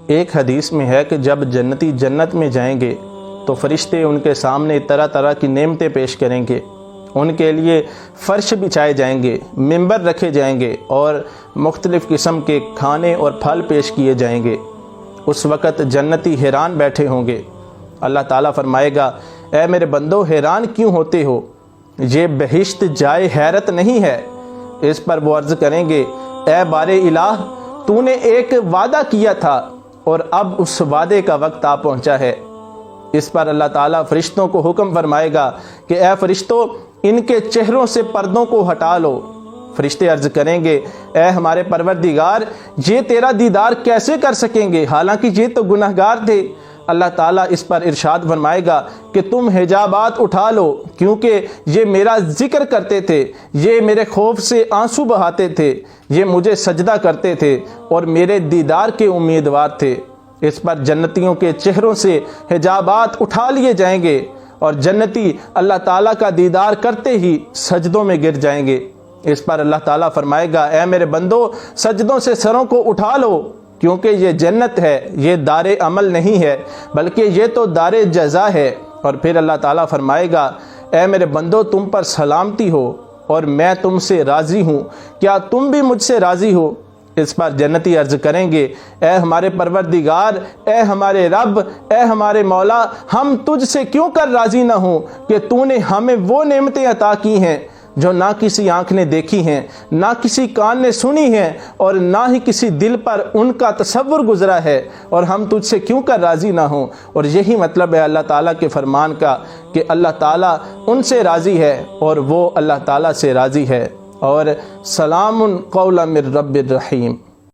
ایک حدیث میں ہے کہ جب جنتی جنت میں جائیں گے تو فرشتے ان کے سامنے طرح طرح کی نعمتیں پیش کریں گے، ان کے لیے فرش بچھائے جائیں گے، ممبر رکھے جائیں گے اور مختلف قسم کے کھانے اور پھل پیش کیے جائیں گے۔ اس وقت جنتی حیران بیٹھے ہوں گے۔ اللہ تعالیٰ فرمائے گا، اے میرے بندو حیران کیوں ہوتے ہو؟ یہ بہشت جائے حیرت نہیں ہے۔ اس پر وہ عرض کریں گے، اے بار الہ، تو نے ایک وعدہ کیا تھا اور اب اس وعدے کا وقت آ پہنچا ہے۔ اس پر اللہ تعالیٰ فرشتوں کو حکم فرمائے گا کہ اے فرشتوں، ان کے چہروں سے پردوں کو ہٹا لو۔ فرشتے عرض کریں گے، اے ہمارے پروردگار، یہ تیرا دیدار کیسے کر سکیں گے حالانکہ یہ تو گناہگار تھے؟ اللہ تعالیٰ اس پر ارشاد فرمائے گا کہ تم حجابات اٹھا لو، کیونکہ یہ میرا ذکر کرتے تھے، یہ میرے خوف سے آنسو بہاتے تھے، یہ مجھے سجدہ کرتے تھے اور میرے دیدار کے امیدوار تھے۔ اس پر جنتیوں کے چہروں سے حجابات اٹھا لیے جائیں گے اور جنتی اللہ تعالیٰ کا دیدار کرتے ہی سجدوں میں گر جائیں گے۔ اس پر اللہ تعالیٰ فرمائے گا، اے میرے بندو، سجدوں سے سروں کو اٹھا لو، کیونکہ یہ جنت ہے، یہ دار عمل نہیں ہے بلکہ یہ تو دار جزا ہے۔ اور پھر اللہ تعالیٰ فرمائے گا، اے میرے بندو، تم پر سلامتی ہو اور میں تم سے راضی ہوں، کیا تم بھی مجھ سے راضی ہو؟ اس پر جنتی عرض کریں گے، اے ہمارے پروردگار، اے ہمارے رب، اے ہمارے مولا، ہم تجھ سے کیوں کر راضی نہ ہوں کہ تو نے ہمیں وہ نعمتیں عطا کی ہیں جو نہ کسی آنکھ نے دیکھی ہیں، نہ کسی کان نے سنی ہیں اور نہ ہی کسی دل پر ان کا تصور گزرا ہے، اور ہم تجھ سے کیوں کر راضی نہ ہوں۔ اور یہی مطلب ہے اللہ تعالیٰ کے فرمان کا کہ اللہ تعالیٰ ان سے راضی ہے اور وہ اللہ تعالیٰ سے راضی ہے۔ اور سلام قولا من رب الرحیم۔